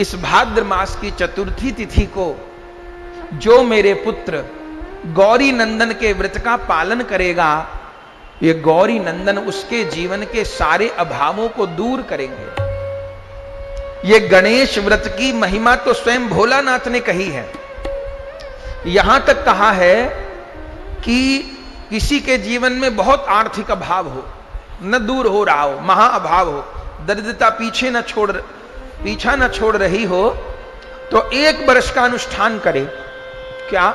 इस भाद्र मास की चतुर्थी तिथि को जो मेरे पुत्र गौरी नंदन के व्रत का पालन करेगा, ये गौरी नंदन उसके जीवन के सारे अभावों को दूर करेंगे। ये गणेश व्रत की महिमा तो स्वयं भोलानाथ ने कही है। यहां तक कहा है कि किसी के जीवन में बहुत आर्थिक अभाव हो, न दूर हो रहा हो, महा अभाव हो, दरिद्रता पीछा न छोड़ रही हो, तो 1 वर्ष का अनुष्ठान करे। क्या?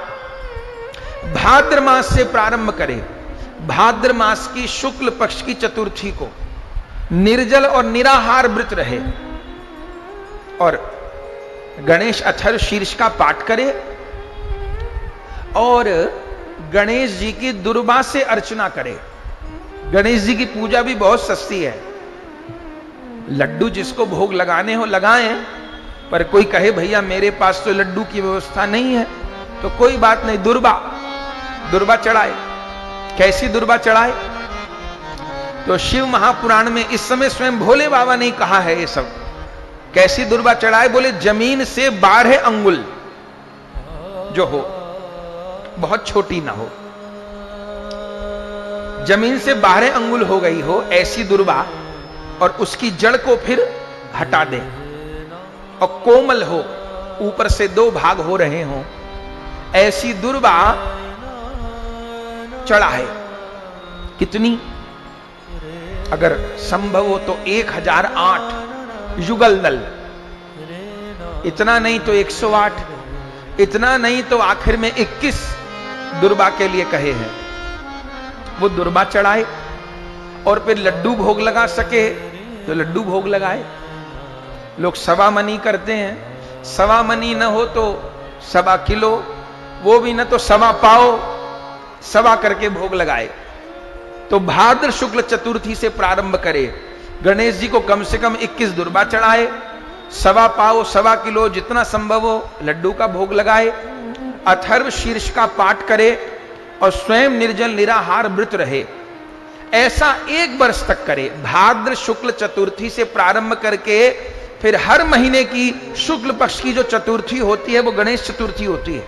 भाद्र मास से प्रारंभ करे। भाद्र मास की शुक्ल पक्ष की चतुर्थी को निर्जल और निराहार व्रत रहे और गणेश अथर्व शीर्ष का पाठ करे और गणेश जी की दुर्वा से अर्चना करे। गणेश जी की पूजा भी बहुत सस्ती है। लड्डू जिसको भोग लगाने हो लगाएं, पर कोई कहे भैया मेरे पास तो लड्डू की व्यवस्था नहीं है, तो कोई बात नहीं, दुर्वा चढ़ाए। कैसी दुर्वा चढ़ाए? तो शिव महापुराण में इस समय स्वयं भोले बाबा ने कहा है ये सब। कैसी दुर्वा चढ़ाए? बोले जमीन से 12 अंगुल जो हो, बहुत छोटी ना हो, जमीन से 12 अंगुल हो गई हो ऐसी दुर्वा, और उसकी जड़ को फिर हटा दे और कोमल हो, ऊपर से 2 भाग हो रहे हो, ऐसी दुर्वा चढ़ाए। कितनी? अगर संभव हो तो 1008 युगल दल, इतना नहीं तो 108, इतना नहीं तो आखिर में 21 दुर्वा के लिए कहे हैं। वो दुर्वा चढ़ाए और फिर लड्डू भोग लगा सके तो लड्डू भोग लगाए। लोग 1.25 मनी करते हैं, 1.25 मनी न हो तो 1.25 किलो, वो भी न तो 1.25 पाव, 1.25 करके भोग लगाए। तो भाद्र शुक्ल चतुर्थी से प्रारंभ करे, गणेश जी को कम से कम 21 दुर्वा चढ़ाए, 1.25 पाव, 1.25 किलो, जितना संभव हो लड्डू का भोग लगाए, अथर्व शीर्ष का पाठ करे और स्वयं निर्जल निराहार व्रत रहे। ऐसा 1 वर्ष तक करे। भाद्र शुक्ल चतुर्थी से प्रारंभ करके फिर हर महीने की शुक्ल पक्ष की जो चतुर्थी होती है वो गणेश चतुर्थी होती है,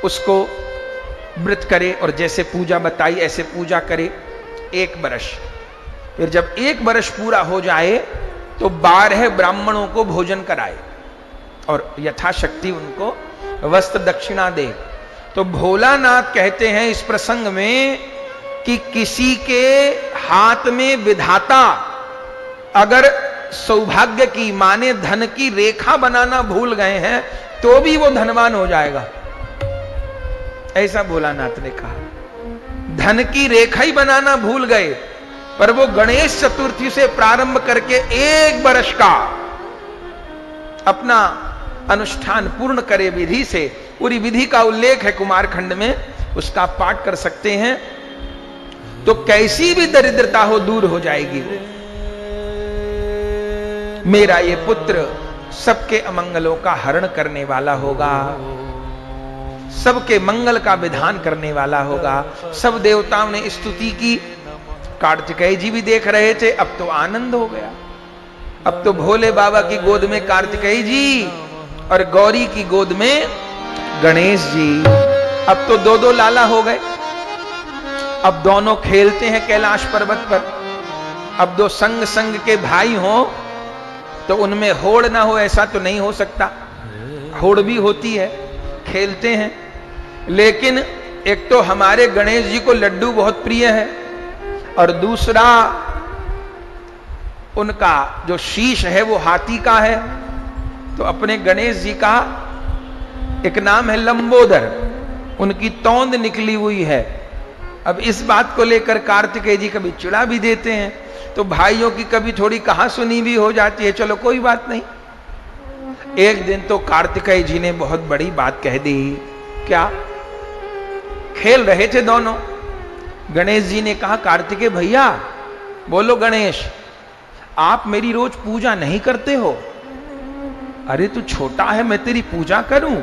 उसको व्रत करे और जैसे पूजा बताई ऐसे पूजा करे 1 वर्ष। फिर जब 1 वर्ष पूरा हो जाए तो 12 ब्राह्मणों को भोजन कराए और यथाशक्ति उनको वस्त्र दक्षिणा दे। तो भोलानाथ कहते हैं इस प्रसंग में कि किसी के हाथ में विधाता अगर सौभाग्य की, माने धन की रेखा बनाना भूल गए हैं तो भी वो धनवान हो जाएगा, ऐसा भोलानाथ ने कहा। धन की रेखा ही बनाना भूल गए, पर वो गणेश चतुर्थी से प्रारंभ करके 1 वर्ष का अपना अनुष्ठान पूर्ण करे विधि से। पूरी विधि का उल्लेख है कुमारखंड में, उसका पाठ कर सकते हैं, तो कैसी भी दरिद्रता हो दूर हो जाएगी। मेरा ये पुत्र सबके अमंगलों का हरण करने वाला होगा, सबके मंगल का विधान करने वाला होगा। सब देवताओं ने स्तुति की, कार्तिकेय जी भी देख रहे थे, अब तो आनंद हो गया। अब तो भोले बाबा की गोद में कार्तिकेय जी और गौरी की गोद में गणेश जी, अब तो 2-2 लाला हो गए। अब दोनों खेलते हैं कैलाश पर्वत पर। अब 2 संग संग के भाई हो तो उनमें होड़ ना हो ऐसा तो नहीं हो सकता, होड़ भी होती है, खेलते हैं। लेकिन एक तो हमारे गणेश जी को लड्डू बहुत प्रिय है और दूसरा उनका जो शीश है वो हाथी का है। तो अपने गणेश जी का एक नाम है लंबोदर, उनकी तौंद निकली हुई है। अब इस बात को लेकर कार्तिकेय जी कभी चिढ़ा भी देते हैं, तो भाइयों की कभी थोड़ी कहा सुनी भी हो जाती है। चलो कोई बात नहीं। एक दिन तो कार्तिकेय जी ने बहुत बड़ी बात कह दी। क्या? खेल रहे थे दोनों, गणेश जी ने कहा कार्तिकेय भैया, बोलो गणेश, आप मेरी रोज पूजा नहीं करते हो? अरे तू छोटा है, मैं तेरी पूजा करूं?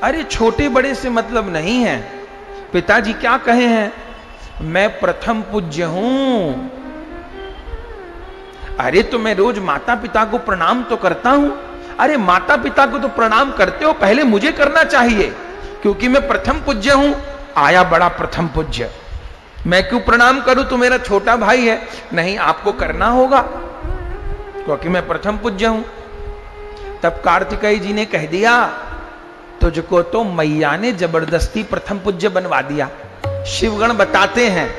अरे छोटे बड़े से मतलब नहीं है, पिताजी क्या कहे हैं, मैं प्रथम पूज्य हूं। अरे तो मैं रोज माता पिता को प्रणाम तो करता हूं, अरे माता पिता को तो प्रणाम करते हो, पहले मुझे करना चाहिए, क्योंकि मैं प्रथम पूज्य हूं। आया बड़ा प्रथम पूज्य, मैं क्यों प्रणाम करूं, तू मेरा छोटा भाई है। नहीं, आपको करना होगा क्योंकि मैं प्रथम पूज्य हूं। तब कार्तिकेय जी ने कह दिया, तुझको तो मैया ने जबरदस्ती प्रथम पूज्य बनवा दिया। शिवगण बताते हैं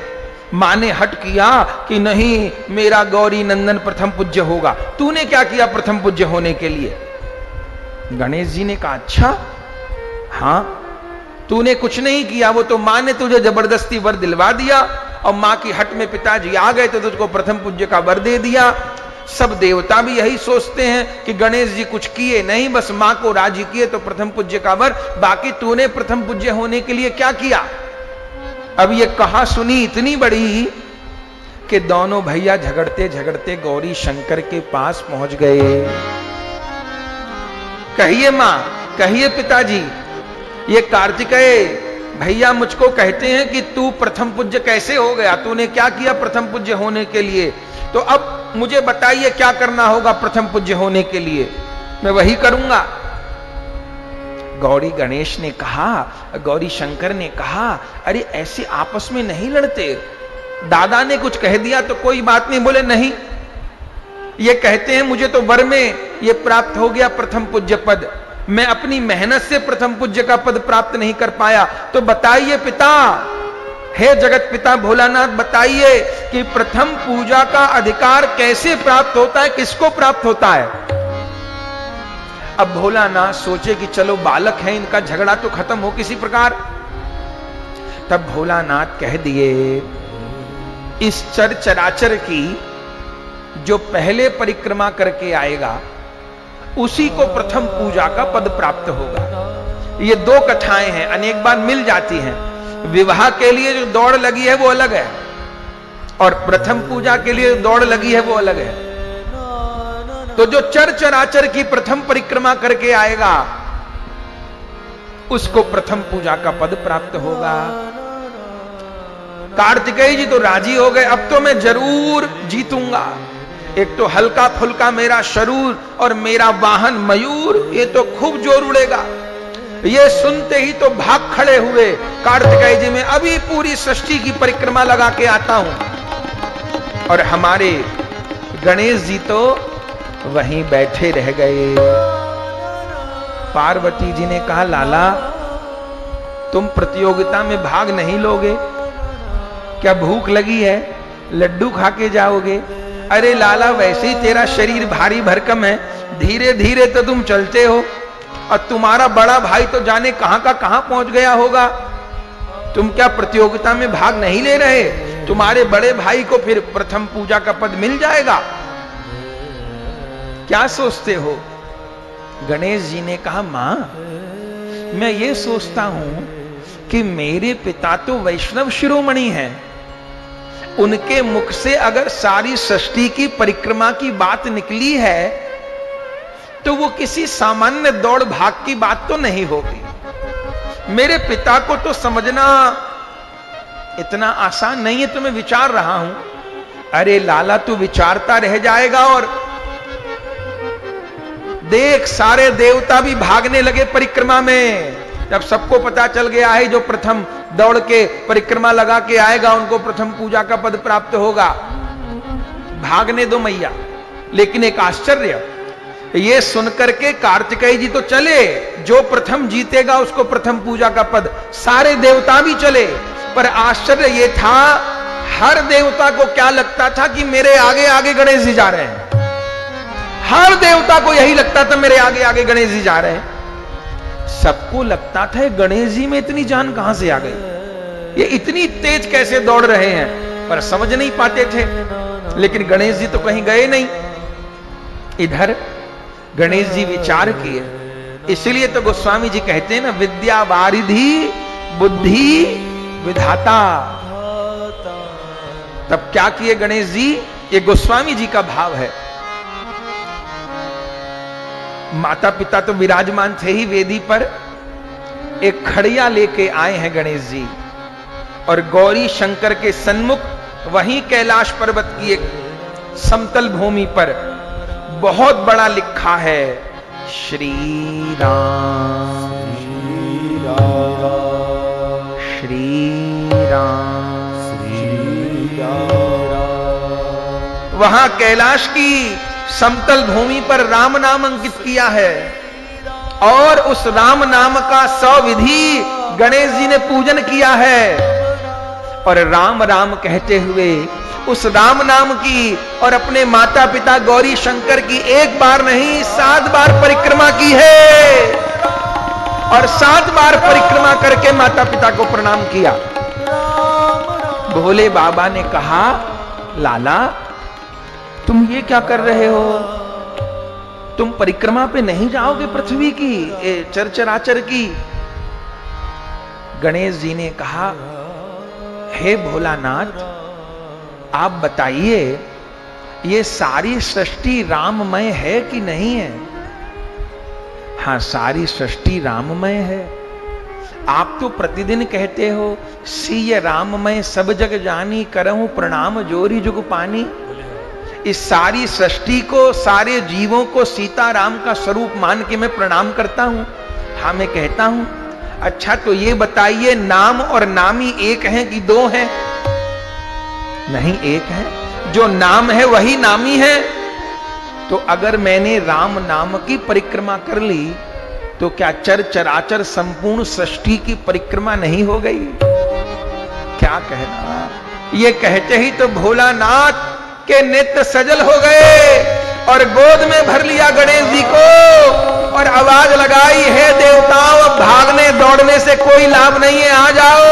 मां ने हट किया कि नहीं, मेरा गौरी नंदन प्रथम पूज्य होगा। तूने क्या किया प्रथम पूज्य होने के लिए? गणेश जी ने कहा, अच्छा हां, तूने कुछ नहीं किया, वो तो मां ने तुझे जबरदस्ती वर दिलवा दिया, और मां की हट में पिताजी आ गए तो तुझको प्रथम पूज्य का वर दे दिया। सब देवता भी यही सोचते हैं कि गणेश जी कुछ किए नहीं, बस मां को राजी किए तो प्रथम पूज्य का वर। बाकी तूने प्रथम पूज्य होने के लिए क्या किया? अब ये कहा सुनी इतनी बड़ी कि दोनों भैया झगड़ते झगड़ते गौरी शंकर के पास पहुंच गए। कहिए मां, कहिए पिताजी, ये कार्तिकेय भैया मुझको कहते हैं कि तू प्रथम पूज्य कैसे हो गया, तूने क्या किया प्रथम पूज्य होने के लिए? तो अब मुझे बताइए क्या करना होगा प्रथम पूज्य होने के लिए, मैं वही करूंगा। गौरी गणेश ने कहा, गौरी शंकर ने कहा, अरे ऐसे आपस में नहीं लड़ते, दादा ने कुछ कह दिया तो कोई बात नहीं। बोले नहीं, ये कहते हैं मुझे तो वर में ये प्राप्त हो गया प्रथम पूज्य पद, मैं अपनी मेहनत से प्रथम पूज्य का पद प्राप्त नहीं कर पाया। तो बताइए पिता, हे जगत पिता भोलानाथ, बताइए कि प्रथम पूजा का अधिकार कैसे प्राप्त होता है, किसको प्राप्त होता है? अब भोलानाथ सोचे कि चलो बालक है, इनका झगड़ा तो खत्म हो किसी प्रकार। तब भोलानाथ कह दिए, इस चर चराचर की जो पहले परिक्रमा करके आएगा उसी को प्रथम पूजा का पद प्राप्त होगा। ये दो कथाएं हैं, अनेक बार मिल जाती हैं। विवाह के लिए जो दौड़ लगी है वो अलग है, और प्रथम पूजा के लिए दौड़ लगी है वो अलग है। तो जो चर चराचर की प्रथम परिक्रमा करके आएगा उसको प्रथम पूजा का पद प्राप्त होगा। कार्तिकेय जी तो राजी हो गए, अब तो मैं जरूर जीतूंगा। एक तो हल्का फुल्का मेरा शरीर और मेरा वाहन मयूर, ये तो खूब जोर उड़ेगा। ये सुनते ही तो भाग खड़े हुए, कार्तिकेय जी मैं अभी पूरी सृष्टि की परिक्रमा लगा के आता हूं। और हमारे गणेश जी तो वहीं बैठे रह गए। पार्वती जी ने कहा, लाला तुम प्रतियोगिता में भाग नहीं लोगे क्या? भूख लगी है, लड्डू खा के जाओगे? अरे लाला, वैसे ही तेरा शरीर भारी भरकम है, धीरे धीरे तो तुम चलते हो, और तुम्हारा बड़ा भाई तो जाने कहां का कहां पहुंच गया होगा। तुम क्या प्रतियोगिता में भाग नहीं ले रहे? तुम्हारे बड़े भाई को फिर प्रथम पूजा का पद मिल जाएगा। क्या सोचते हो? गणेश जी ने कहा, मां मैं ये सोचता हूं कि मेरे पिता तो वैष्णव शिरोमणि हैं, उनके मुख से अगर सारी सृष्टि की परिक्रमा की बात निकली है तो वो किसी सामान्य दौड़ भाग की बात तो नहीं होगी। मेरे पिता को तो समझना इतना आसान नहीं है, तो मैं विचार रहा हूं। अरे लाला, तू विचारता रह जाएगा, और देख सारे देवता भी भागने लगे परिक्रमा में। जब सबको पता चल गया है जो प्रथम दौड़ के परिक्रमा लगा के आएगा उनको प्रथम पूजा का पद प्राप्त होगा, भागने दो मैया। लेकिन एक आश्चर्य, ये सुनकर के कार्तिकेय जी तो चले, जो प्रथम जीतेगा उसको प्रथम पूजा का पद। सारे देवता भी चले, पर आश्चर्य ये था, हर देवता को क्या लगता था कि मेरे आगे आगे गणेश जी जा रहे हैं। हर देवता को यही लगता था मेरे आगे आगे गणेश जी जा रहे हैं। सबको लगता था गणेश जी में इतनी जान कहां से आ गई, ये इतनी तेज कैसे दौड़ रहे हैं, पर समझ नहीं पाते थे। लेकिन गणेश जी तो कहीं गए नहीं। इधर गणेश जी विचार किए, इसलिए तो गोस्वामी जी कहते हैं ना, विद्या वारिधि बुद्धि विधाता। तब क्या किए गणेश जी? ये गोस्वामी जी का भाव है। माता पिता तो विराजमान थे ही वेदी पर, एक खड़िया लेके आए हैं गणेश जी, और गौरी शंकर के सन्मुख वहीं कैलाश पर्वत की एक समतल भूमि पर बहुत बड़ा लिखा है, श्री राम श्री राम श्री राम। वहां कैलाश की समतल भूमि पर राम नाम अंकित किया है और उस राम नाम का 100 विधि गणेश जी ने पूजन किया है और राम राम कहते हुए उस राम नाम की और अपने माता पिता गौरी शंकर की एक बार नहीं 7 बार परिक्रमा की है और 7 बार परिक्रमा करके माता पिता को प्रणाम किया। भोले बाबा ने कहा, लाला तुम ये क्या कर रहे हो? तुम परिक्रमा पे नहीं जाओगे पृथ्वी की, चरचराचर की? गणेश जी ने कहा, हे भोलानाथ आप बताइए ये सारी सृष्टि राममय है कि नहीं है? हां, सारी सृष्टि राममय है। आप तो प्रतिदिन कहते हो सीय राममय सब जग जानी, करहूं प्रणाम जोरी जुग पानी। इस सारी सृष्टि को, सारे जीवों को सीताराम का स्वरूप मान के मैं प्रणाम करता हूं। हाँ मैं कहता हूं। अच्छा तो ये बताइए नाम और नामी एक हैं कि 2 हैं? नहीं, एक है। जो नाम है वही नामी है। तो अगर मैंने राम नाम की परिक्रमा कर ली तो क्या चराचर संपूर्ण सृष्टि की परिक्रमा नहीं हो गई? क्या कहना? ये कहते ही तो भोलानाथ के नेत्र सजल हो गए और गोद में भर लिया गणेश जी को और आवाज लगाई, हे देवताओं अब भागने दौड़ने से कोई लाभ नहीं है, आ जाओ।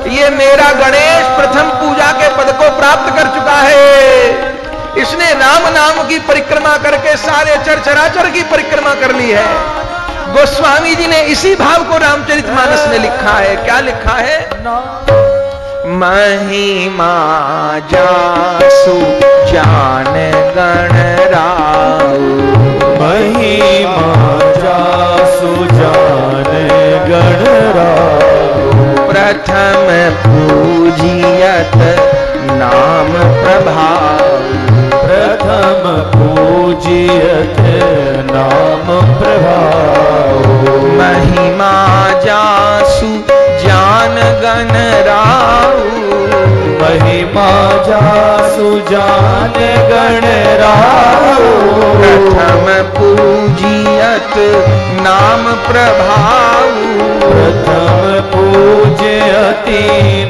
ये मेरा गणेश प्रथम पूजा के पद को प्राप्त कर चुका है। इसने राम नाम की परिक्रमा करके सारे चराचर की परिक्रमा कर ली है। गोस्वामी जी ने इसी भाव को रामचरितमानस में लिखा है। क्या लिखा है? महिमा जासु जान गण राउ, महिमा जासु जान गण राउ, प्रथम पूजियत नाम प्रभाव, प्रथम पूजियत नाम प्रभाव। महिमा जासु जान गण राउ, महिमा जासु जान गण राउ, प्रथम पूजियत नाम प्रभाव, प्रथम पूजयति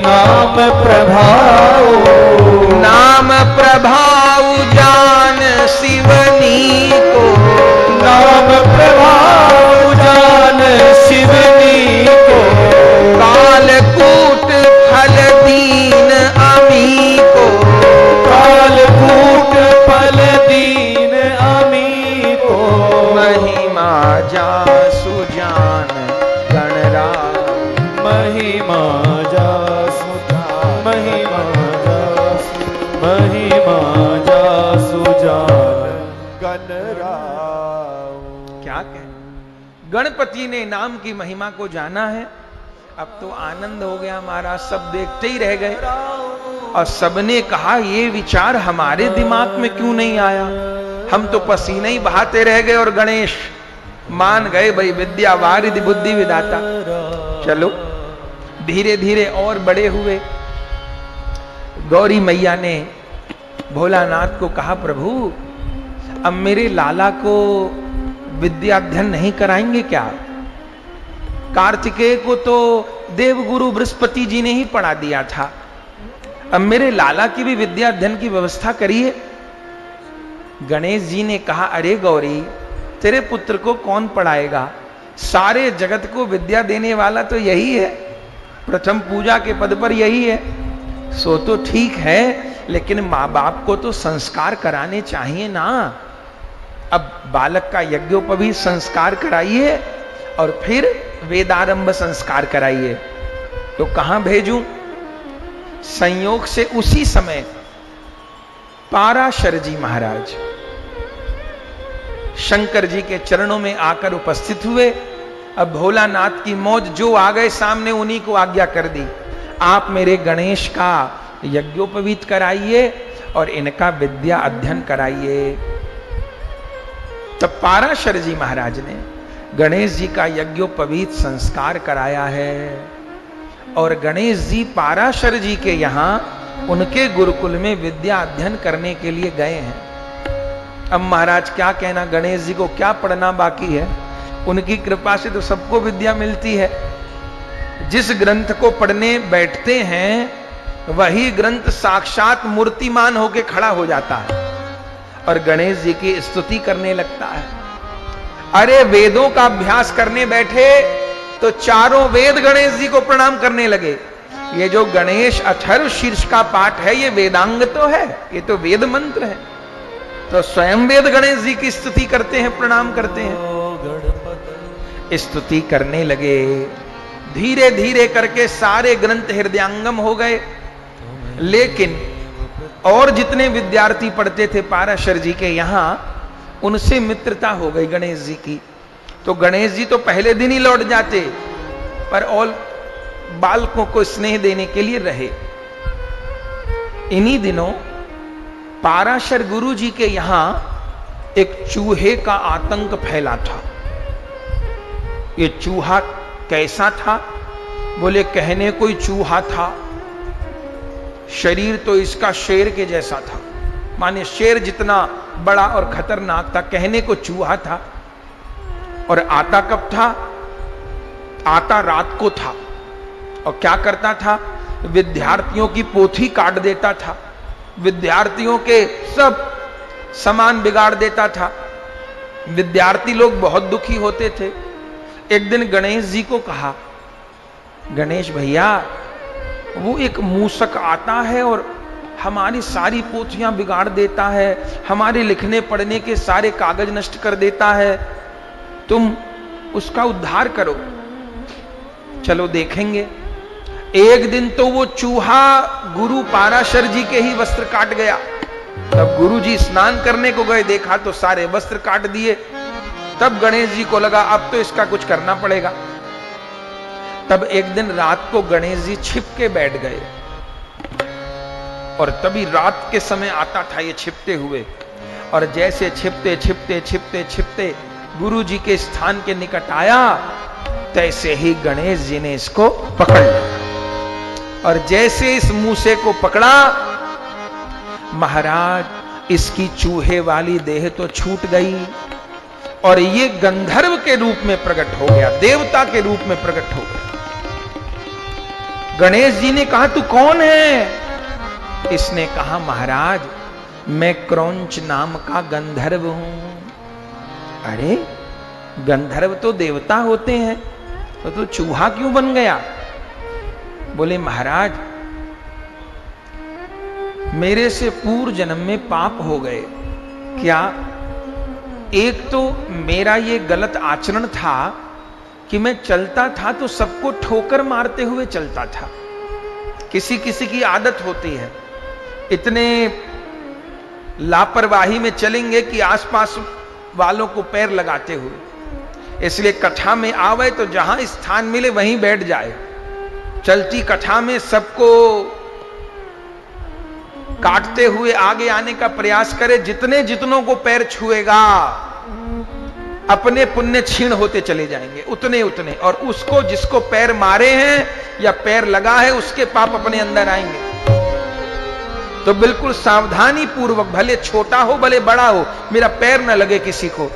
नाम प्रभाव। नाम प्रभाव जान शिवनी को, नाम प्रभाव जान शिवनी को, कालकूट फल दीन अमी को, कालकूट फल दीन अमी को। महिमा जासु जान गण राउ, महिमा जासु महिमा जासु, महिमा जासु जान गण राउ। क्या कहें? गणपति ने नाम की महिमा को जाना है। अब तो आनंद हो गया हमारा, सब देखते ही रह गए और सबने कहा ये विचार हमारे दिमाग में क्यों नहीं आया? हम तो पसीने ही बहाते रह गए और गणेश मान गए भाई विद्या वारिधि बुद्धि विधाता। चलो धीरे धीरे और बड़े हुए। गौरी मैया ने भोलानाथ को कहा, प्रभु अब मेरे लाला को विद्याध्ययन नहीं कराएंगे क्या? कार्तिकेय को तो देवगुरु बृहस्पति जी ने ही पढ़ा दिया था, अब मेरे लाला की भी विद्या अध्ययन की व्यवस्था करिए। गणेश जी ने कहा, अरे गौरी तेरे पुत्र को कौन पढ़ाएगा? सारे जगत को विद्या देने वाला तो यही है, प्रथम पूजा के पद पर यही है। सो तो ठीक है, लेकिन माँ बाप को तो संस्कार कराने चाहिए ना। अब बालक का यज्ञोपवीत संस्कार कराइए और फिर वेदारंभ संस्कार कराइए। तो कहां भेजूं? संयोग से उसी समय पाराशर जी महाराज शंकर जी के चरणों में आकर उपस्थित हुए। अब भोलानाथ की मौज जो आ गए सामने, उन्हीं को आज्ञा कर दी, आप मेरे गणेश का यज्ञोपवीत कराइए और इनका विद्या अध्ययन कराइए। तब पाराशर जी महाराज ने गणेश जी का यज्ञोपवीत संस्कार कराया है और गणेश जी पाराशर जी के यहां उनके गुरुकुल में विद्या अध्ययन करने के लिए गए हैं। अब महाराज क्या कहना, गणेश जी को क्या पढ़ना बाकी है, उनकी कृपा से तो सबको विद्या मिलती है। जिस ग्रंथ को पढ़ने बैठते हैं वही ग्रंथ साक्षात मूर्तिमान होकर खड़ा हो जाता है और गणेश जी की स्तुति करने लगता है। अरे वेदों का अभ्यास करने बैठे तो चारों वेद गणेश जी को प्रणाम करने लगे। ये जो गणेश अथर्व शीर्ष का पाठ है ये वेदांग तो है, ये तो वेद मंत्र है, तो स्वयं वेद गणेश जी की स्तुति करते हैं, प्रणाम करते हैं। स्तुति करने लगे, धीरे धीरे करके सारे ग्रंथ हृदयांगम हो गए। लेकिन और जितने विद्यार्थी पढ़ते थे पाराशर जी के यहां उनसे मित्रता हो गई गणेश जी की। तो गणेश जी तो पहले दिन ही लौट जाते पर और बालकों को स्नेह देने के लिए रहे। इन्हीं दिनों पाराशर गुरु जी के यहां एक चूहे का आतंक फैला था। ये चूहा कैसा था? बोले कहने कोई चूहा था, शरीर तो इसका शेर के जैसा था, माने शेर जितना बड़ा और खतरनाक था, कहने को चूहा था। और आता कब था? आता रात को था। और क्या करता था? विद्यार्थियों की पोथी काट देता था, विद्यार्थियों के सब सामान बिगाड़ देता था। विद्यार्थी लोग बहुत दुखी होते थे। एक दिन गणेश जी को कहा, गणेश भैया वो एक मूसक आता है और हमारी सारी पोथियां बिगाड़ देता है, हमारे लिखने पढ़ने के सारे कागज नष्ट कर देता है, तुम उसका उद्धार करो। चलो देखेंगे। एक दिन तो वो चूहा गुरु पाराशर जी के ही वस्त्र काट गया। तब गुरु जी स्नान करने को गए, देखा तो सारे वस्त्र काट दिए। तब गणेश जी को लगा अब तो इसका कुछ करना पड़ेगा। तब एक दिन रात को गणेश जी छिप के बैठ गए और तभी रात के समय आता था ये छिपते हुए, और जैसे छिपते छिपते छिपते छिपते गुरु जी के स्थान के निकट आया, तैसे ही गणेश जी ने इसको पकड़ लिया। और जैसे इस मूसे को पकड़ा, महाराज इसकी चूहे वाली देह तो छूट गई और ये गंधर्व के रूप में प्रकट हो गया, देवता के रूप में प्रकट हो गया। गणेश जी ने कहा तू कौन है? इसने कहा महाराज मैं क्रौंच नाम का गंधर्व हूं। अरे गंधर्व तो देवता होते हैं, तो तू चूहा क्यों बन गया? बोले महाराज मेरे से पूर्व जन्म में पाप हो गए। क्या? एक तो मेरा ये गलत आचरण था कि मैं चलता था तो सबको ठोकर मारते हुए चलता था। किसी किसी की आदत होती है, इतने लापरवाही में चलेंगे कि आसपास वालों को पैर लगाते हुए। इसलिए कथा में आवे तो जहां स्थान मिले वहीं बैठ जाए। चलती कथा में सबको काटते हुए आगे आने का प्रयास करे। जितने जितनों को पैर छुएगा अपने पुण्य क्षीण होते चले जाएंगे, उतने उतने। और उसको जिसको पैर मारे हैं या पैर लगा है उसके पाप अपने अंदर आएंगे। तो बिल्कुल सावधानी पूर्वक, भले छोटा हो भले बड़ा हो, मेरा पैर न लगे किसी को।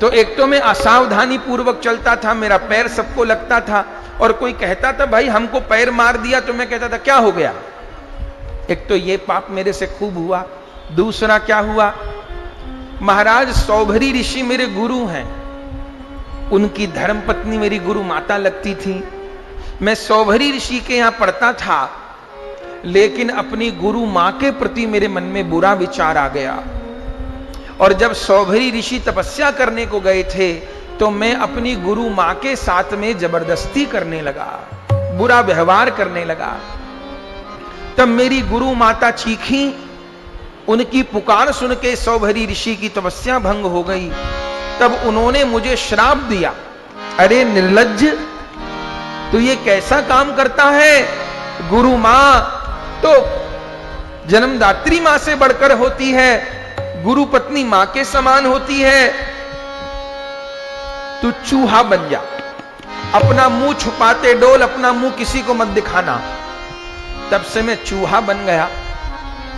तो एक तो मैं असावधानी पूर्वक चलता था, मेरा पैर सबको लगता था। और कोई कहता था भाई हमको पैर मार दिया, तो मैं कहता था क्या हो गया? एक तो ये पाप मेरे से खूब हुआ। दूसरा क्या हुआ? महाराज सौभरी ऋषि मेरे गुरु हैं, उनकी धर्मपत्नी मेरी गुरु माता लगती थी। मैं सौभरी ऋषि के यहां पढ़ता था, लेकिन अपनी गुरु मां के प्रति मेरे मन में बुरा विचार आ गया। और जब सौभरी ऋषि तपस्या करने को गए थे तो मैं अपनी गुरु मां के साथ में जबरदस्ती करने लगा, बुरा व्यवहार करने लगा। तब मेरी गुरु माता चीखी, उनकी पुकार सुन के सौभरी ऋषि की तपस्या भंग हो गई। तब उन्होंने मुझे श्राप दिया, अरे निर्लज्ज, तू ये कैसा काम करता है? गुरु मां तो जन्मदात्री मां से बढ़कर होती है, गुरु पत्नी मां के समान होती है, तू चूहा बन जा, अपना मुंह छुपाते डोल, अपना मुंह किसी को मत दिखाना। तब से मैं चूहा बन गया।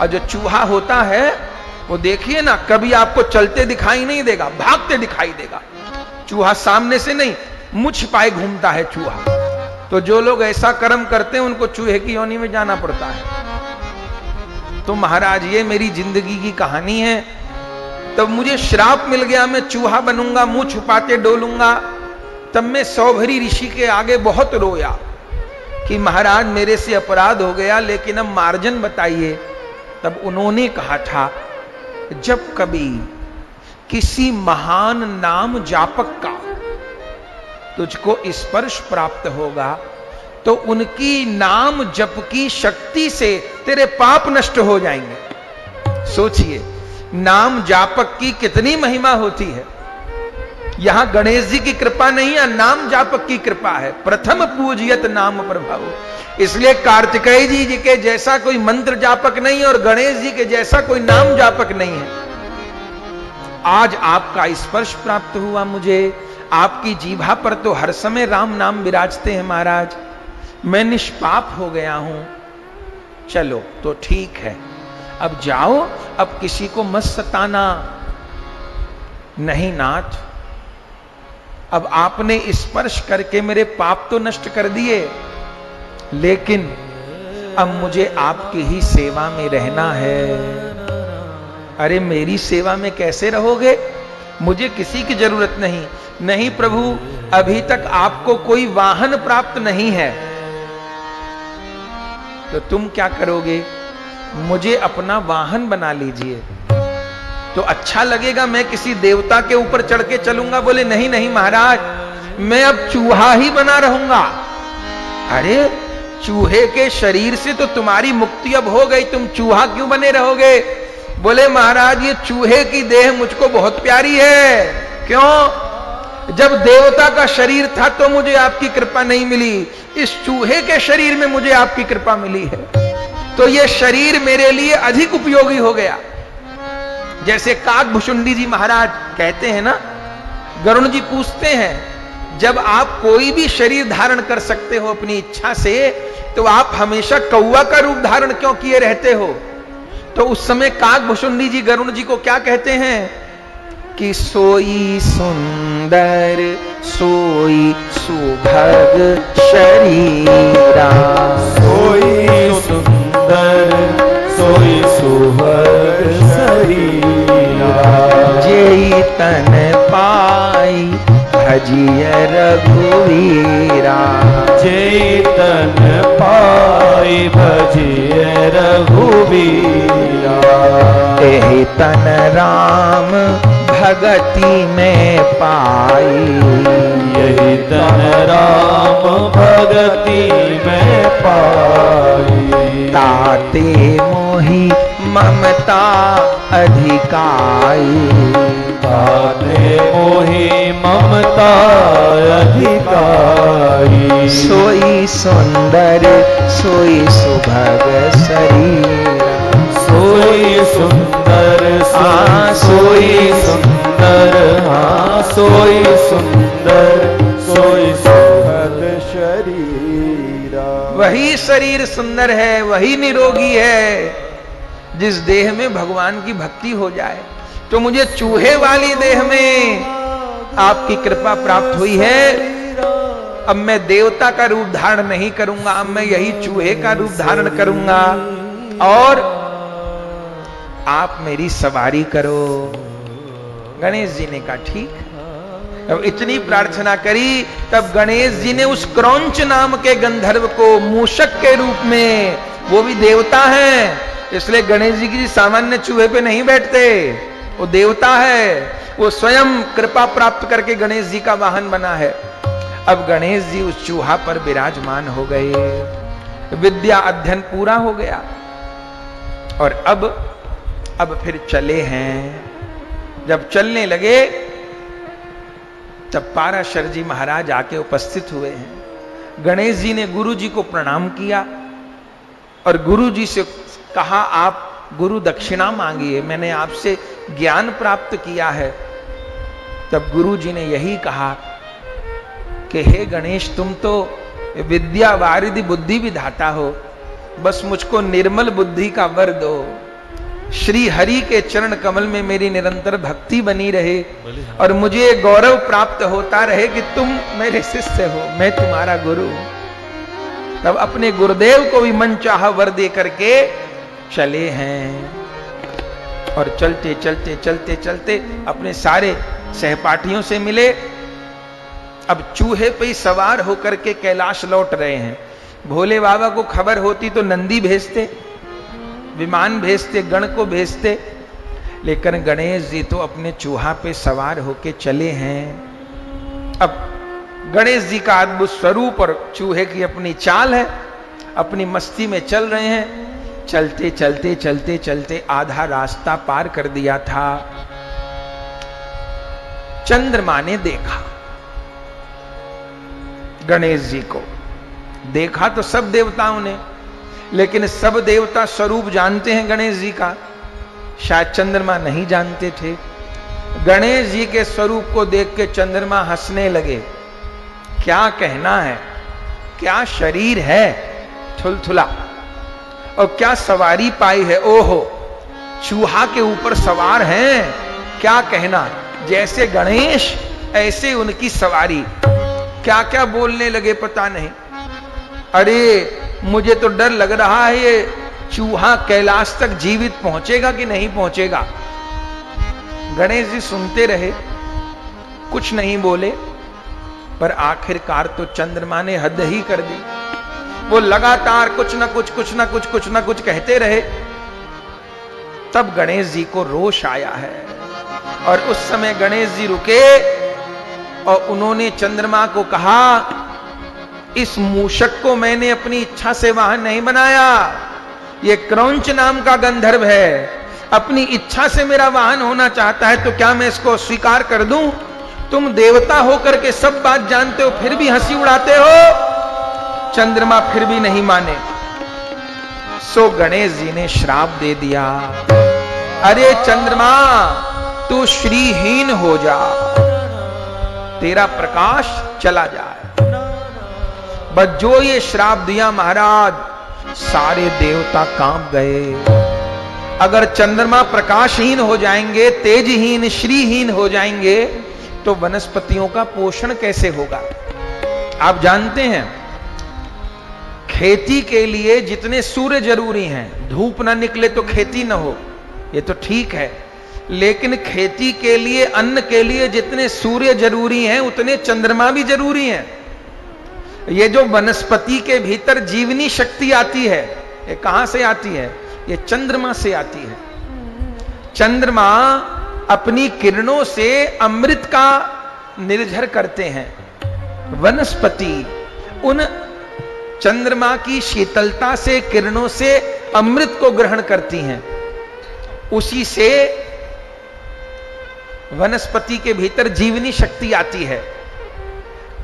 और जो चूहा होता है वो देखिए ना, कभी आपको चलते दिखाई नहीं देगा, भागते दिखाई देगा। चूहा सामने से नहीं, मुंह छिपाए घूमता है चूहा। तो जो लोग ऐसा कर्म करते हैं उनको चूहे की योनि में जाना पड़ता है। तो महाराज ये मेरी जिंदगी की कहानी है। तब मुझे श्राप मिल गया, मैं चूहा बनूंगा, मुंह छुपाते डोलूंगा। तब मैं सौभरी ऋषि के आगे बहुत रोया कि महाराज मेरे से अपराध हो गया, लेकिन अब मार्जन बताइए। तब उन्होंने कहा था, जब कभी किसी महान नाम जापक का तुझको स्पर्श प्राप्त होगा तो उनकी नाम जप की शक्ति से तेरे पाप नष्ट हो जाएंगे। सोचिए नाम जापक की कितनी महिमा होती है। यहां गणेश जी की कृपा नहीं है, नाम जापक की कृपा है। प्रथम पूजियत नाम प्रभाव। इसलिए कार्तिकेय जी के जैसा कोई मंत्र जापक नहीं और गणेश जी के जैसा कोई नाम जापक नहीं है। आज आपका स्पर्श प्राप्त हुआ मुझे, आपकी जीभा पर तो हर समय राम नाम विराजते हैं महाराज। मैं निष्पाप हो गया हूं। चलो तो ठीक है, अब जाओ, अब किसी को मत सताना। नहीं नाथ, अब आपने स्पर्श करके मेरे पाप तो नष्ट कर दिए, लेकिन अब मुझे आपकी ही सेवा में रहना है। अरे मेरी सेवा में कैसे रहोगे? मुझे किसी की जरूरत नहीं। नहीं प्रभु, अभी तक आपको कोई वाहन प्राप्त नहीं है, तो तुम क्या करोगे? मुझे अपना वाहन बना लीजिए तो अच्छा लगेगा। मैं किसी देवता के ऊपर चढ़ के चलूंगा। बोले नहीं नहीं महाराज, मैं अब चूहा ही बना रहूंगा। अरे चूहे के शरीर से तो तुम्हारी मुक्ति अब हो गई, तुम चूहा क्यों बने रहोगे? बोले महाराज ये चूहे की देह मुझको बहुत प्यारी है। क्यों? जब देवता का शरीर था तो मुझे आपकी कृपा नहीं मिली, इस चूहे के शरीर में मुझे आपकी कृपा मिली है, तो ये शरीर मेरे लिए अधिक उपयोगी हो गया। जैसे काकभुशुंडी जी महाराज कहते हैं ना, गरुण जी पूछते हैं, जब आप कोई भी शरीर धारण कर सकते हो अपनी इच्छा से, तो आप हमेशा कौवा का रूप धारण क्यों किए रहते हो? तो उस समय काकभुशुंडी जी गरुण जी को क्या कहते हैं कि सोई सुंदर सोई सुभग शरीरा, सोई सुंदर सोई सुभग शरीरा, जेई तन पाई भजिय रघुवीरा, जेई तन पाई भजिय रघुवीरा, एहि तन राम भगति में पाई, यही तन राम भगति में पाई, ताते मोहि ममता अधिकाई, ताते मोहि ममता अधिकाई, सोई सुंदर सोई सुभग शरीरा, सोई सुंदर सोई सुंदर, हाँ सोई सुंदर सोई सुभग शरीरा। वही शरीर सुंदर है, वही निरोगी है जिस देह में भगवान की भक्ति हो जाए। तो मुझे चूहे वाली देह में आपकी कृपा प्राप्त हुई है। अब मैं देवता का रूप धारण नहीं करूंगा, अब मैं यही चूहे का रूप धारण करूंगा और आप मेरी सवारी करो। गणेश जी ने कहा ठीक। अब इतनी प्रार्थना करी, तब गणेश जी ने उस क्रौंच नाम के गंधर्व को मूषक के रूप में, वो भी देवता है, इसलिए गणेश जी की सामान्य चूहे पे नहीं बैठते, वो देवता है, वो स्वयं कृपा प्राप्त करके गणेश जी का वाहन बना है। अब गणेश जी उस चूहा पर विराजमान हो गए, विद्या अध्ययन पूरा हो गया और अब फिर चले हैं। जब चलने लगे तब पाराशर जी महाराज आके उपस्थित हुए हैं। गणेश जी ने गुरु जी को प्रणाम किया और गुरु जी से कहा, आप गुरु दक्षिणा मांगिए, मैंने आपसे ज्ञान प्राप्त किया है। तब गुरु जी ने यही कहा कि हे गणेश, तुम तो विद्या वारिधि बुद्धि विधाता हो, बस मुझको निर्मल बुद्धि का वर दो। श्री हरि के चरण कमल में मेरी निरंतर भक्ति बनी रहे और मुझे गौरव प्राप्त होता रहे कि तुम मेरे शिष्य हो, मैं तुम्हारा गुरु हूं। तब अपने गुरुदेव को भी मनचाहा वर दे करके चले हैं और चलते चलते चलते चलते अपने सारे सहपाठियों से मिले। अब चूहे पे ही सवार होकर के कैलाश लौट रहे हैं। भोले बाबा को खबर होती तो नंदी भेजते, विमान भेजते, गण को भेजते, लेकिन गणेश जी तो अपने चूहा पे सवार होके चले हैं। अब गणेश जी का अद्भुत स्वरूप और चूहे की अपनी चाल है, अपनी मस्ती में चल रहे हैं। चलते चलते चलते चलते आधा रास्ता पार कर दिया था। चंद्रमा ने देखा गणेश जी को। देखा तो सब देवताओं ने, लेकिन सब देवता स्वरूप जानते हैं गणेश जी का, शायद चंद्रमा नहीं जानते थे। गणेश जी के स्वरूप को देख के चंद्रमा हंसने लगे। क्या कहना है, क्या शरीर है थुलथुला, और क्या सवारी पाई है। ओहो, चूहा के ऊपर सवार हैं, क्या कहना। जैसे गणेश ऐसे उनकी सवारी। क्या क्या बोलने लगे पता नहीं। अरे मुझे तो डर लग रहा है, ये चूहा कैलाश तक जीवित पहुंचेगा कि नहीं पहुंचेगा। गणेश जी सुनते रहे, कुछ नहीं बोले, पर आखिरकार तो चंद्रमा ने हद ही कर दी। वो लगातार कुछ ना कुछ कुछ ना कुछ कुछ ना कुछ कहते रहे। तब गणेश जी को रोष आया है और उस समय गणेश जी रुके और उन्होंने चंद्रमा को कहा, इस मूषक को मैंने अपनी इच्छा से वाहन नहीं बनाया। ये क्रौंच नाम का गंधर्व है, अपनी इच्छा से मेरा वाहन होना चाहता है, तो क्या मैं इसको स्वीकार कर दूं? तुम देवता होकर के सब बात जानते हो, फिर भी हंसी उड़ाते हो। चंद्रमा फिर भी नहीं माने। सो गणेश जी ने श्राप दे दिया, अरे चंद्रमा तू श्रीहीन हो जा, तेरा प्रकाश चला जाए। बस जो ये श्राप दिया महाराज, सारे देवता कांप गए। अगर चंद्रमा प्रकाशहीन हो जाएंगे, तेजहीन, श्रीहीन हो जाएंगे, तो वनस्पतियों का पोषण कैसे होगा। आप जानते हैं, खेती के लिए जितने सूर्य जरूरी हैं, धूप ना निकले तो खेती ना हो, ये तो ठीक है, लेकिन खेती के लिए, अन्न के लिए जितने सूर्य जरूरी हैं, उतने चंद्रमा भी जरूरी हैं। ये जो वनस्पति के भीतर जीवनी शक्ति आती है, ये कहां से आती है? ये चंद्रमा से आती है। चंद्रमा अपनी किरणों से अमृत का निर्झर करते हैं। वनस्पति उन चंद्रमा की शीतलता से, किरणों से अमृत को ग्रहण करती हैं। उसी से वनस्पति के भीतर जीवनी शक्ति आती है।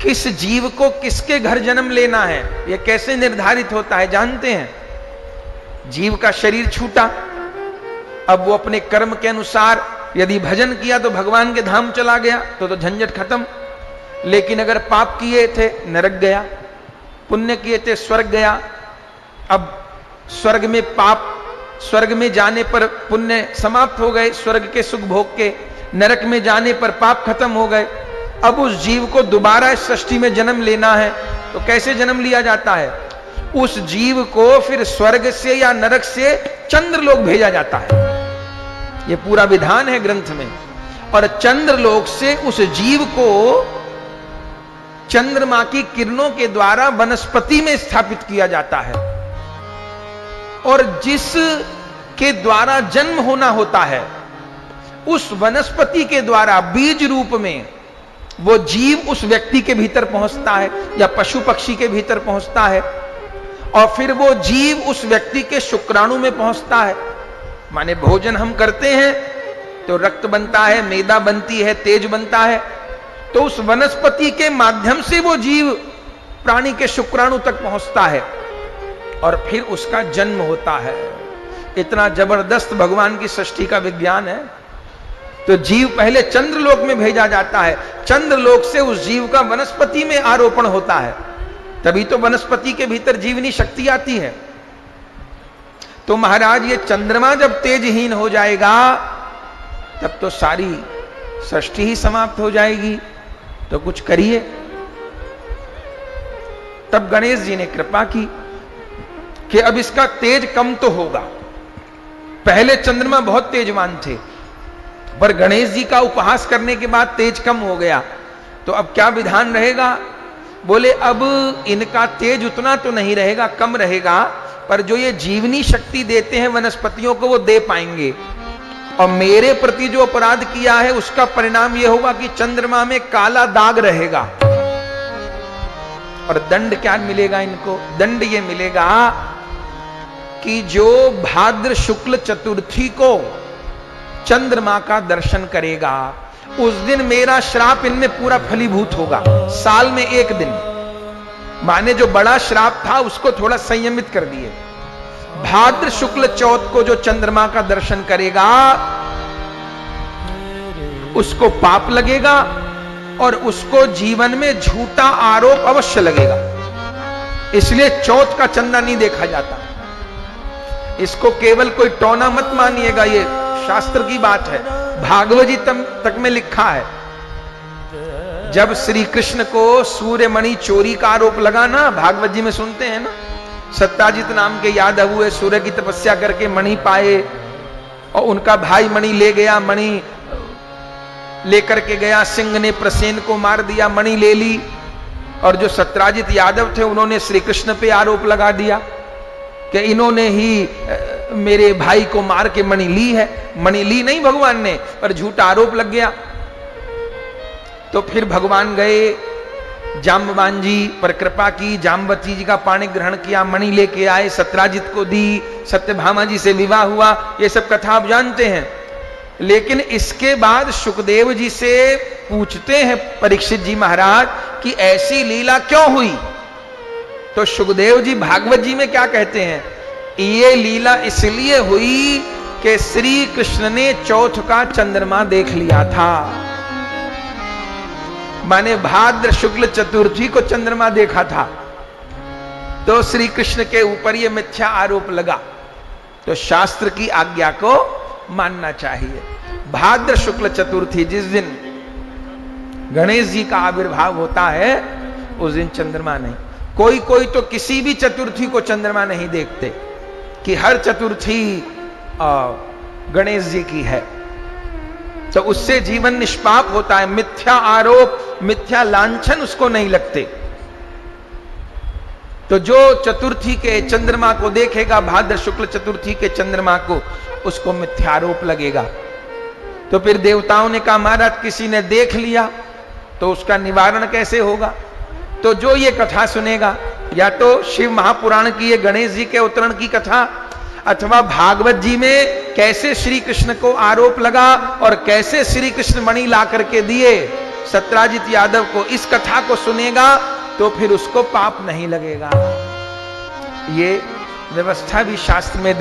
किस जीव को किसके घर जन्म लेना है, यह कैसे निर्धारित होता है जानते हैं? जीव का शरीर छूटा, अब वो अपने कर्म के अनुसार यदि भजन किया तो भगवान के धाम चला गया, तो झंझट खत्म। लेकिन अगर पाप किए थे, नरक गया, पुण्य किए थे, स्वर्ग गया। अब स्वर्ग में पाप, स्वर्ग में जाने पर पुण्य समाप्त हो गए, स्वर्ग के सुख भोग के। नरक में जाने पर पाप खत्म हो गए। अब उस जीव को दोबारा इस सृष्टि में जन्म लेना है, तो कैसे जन्म लिया जाता है? उस जीव को फिर स्वर्ग से या नरक से चंद्रलोक भेजा जाता है। यह पूरा विधान है ग्रंथ में। और चंद्रलोक से उस जीव को चंद्रमा की किरणों के द्वारा वनस्पति में स्थापित किया जाता है। और जिस के द्वारा जन्म होना होता है, उस वनस्पति के द्वारा बीज रूप में वो जीव उस व्यक्ति के भीतर पहुंचता है या पशु पक्षी के भीतर पहुंचता है, और फिर वो जीव उस व्यक्ति के शुक्राणु में पहुंचता है। माने भोजन हम करते हैं तो रक्त बनता है, मेदा बनती है, तेज बनता है, तो उस वनस्पति के माध्यम से वो जीव प्राणी के शुक्राणु तक पहुंचता है और फिर उसका जन्म होता है। इतना जबरदस्त भगवान की सृष्टि का विज्ञान है। तो जीव पहले चंद्रलोक में भेजा जाता है, चंद्रलोक से उस जीव का वनस्पति में आरोपण होता है, तभी तो वनस्पति के भीतर जीवनी शक्ति आती है। तो महाराज ये चंद्रमा जब तेजहीन हो जाएगा तब तो सारी सृष्टि ही समाप्त हो जाएगी, तो कुछ करिए। तब गणेश जी ने कृपा की कि अब इसका तेज कम तो होगा। पहले चंद्रमा बहुत तेजवान थे, पर गणेश जी का उपहास करने के बाद तेज कम हो गया, तो अब क्या विधान रहेगा? बोले अब इनका तेज उतना तो नहीं रहेगा, कम रहेगा, पर जो ये जीवनी शक्ति देते हैं वनस्पतियों को वो दे पाएंगे। और मेरे प्रति जो अपराध किया है उसका परिणाम ये होगा कि चंद्रमा में काला दाग रहेगा। और दंड क्या मिलेगा इनको? दंड ये मिलेगा कि जो भाद्र शुक्ल चतुर्थी को चंद्रमा का दर्शन करेगा उस दिन मेरा श्राप इनमें पूरा फलीभूत होगा। साल में एक दिन, माने जो बड़ा श्राप था उसको थोड़ा संयमित कर दिए। भाद्र शुक्ल चौथ को जो चंद्रमा का दर्शन करेगा उसको पाप लगेगा और उसको जीवन में झूठा आरोप अवश्य लगेगा। इसलिए चौथ का चंदा नहीं देखा जाता। इसको केवल कोई टोना मत मानिएगा, ये शास्त्र की बात है, भागवत तक में लिखा है। जब श्री कृष्ण को सूर्यमणि चोरी का आरोप लगा ना, भागवत जी में सुनते हैं ना, सत्याजित नाम के यादव हुए, सूर्य की तपस्या करके मणि पाए और उनका भाई मणि ले गया, मणि लेकर के गया, सिंह ने प्रसेन को मार दिया, मणि ले ली। और जो सत्याजित यादव थे उन्होंने श्री कृष्ण पे आरोप लगा दिया कि इन्होंने ही मेरे भाई को मार के मणि ली है। मणि ली नहीं भगवान ने, पर झूठा आरोप लग गया। तो फिर भगवान गए, जाम्बवान जी पर कृपा की, जाम्बवती जी का पाणी ग्रहण किया, मणि लेके आए, सत्याजित को दी, सत्यभामा जी से विवाह हुआ। ये सब कथा आप जानते हैं। लेकिन इसके बाद सुखदेव जी से पूछते हैं परीक्षित जी महाराज कि ऐसी लीला क्यों हुई? तो सुखदेव जी भागवत जी में क्या कहते हैं? ये लीला इसलिए हुई कि श्री कृष्ण ने चौथ का चंद्रमा देख लिया था। माने भाद्र शुक्ल चतुर्थी को चंद्रमा देखा था, तो श्री कृष्ण के ऊपर ये मिथ्या आरोप लगा। तो शास्त्र की आज्ञा को मानना चाहिए। भाद्र शुक्ल चतुर्थी जिस दिन गणेश जी का आविर्भाव होता है उस दिन चंद्रमा नहीं। कोई कोई तो किसी भी चतुर्थी को चंद्रमा नहीं देखते कि हर चतुर्थी गणेश जी की है, तो उससे जीवन निष्पाप होता है। मिथ्या आरोप, मिथ्या लांछन उसको नहीं लगते। तो जो चतुर्थी के चंद्रमा को देखेगा, भाद्र शुक्ल चतुर्थी के चंद्रमा को, उसको मिथ्यारोप लगेगा। तो फिर देवताओं ने कहा महाराज किसी ने देख लिया तो उसका निवारण कैसे होगा? तो जो ये कथा सुनेगा, या तो शिव महापुराण की ये गणेश जी के अवतरण की कथा, अथवा भागवत जी में कैसे श्री कृष्ण को आरोप लगा और कैसे श्री कृष्ण मणि ला करके दिए सत्याजित यादव को, इस कथा को सुनेगा तो फिर उसको पाप नहीं लगेगा। ये व्यवस्था भी शास्त्र में दी।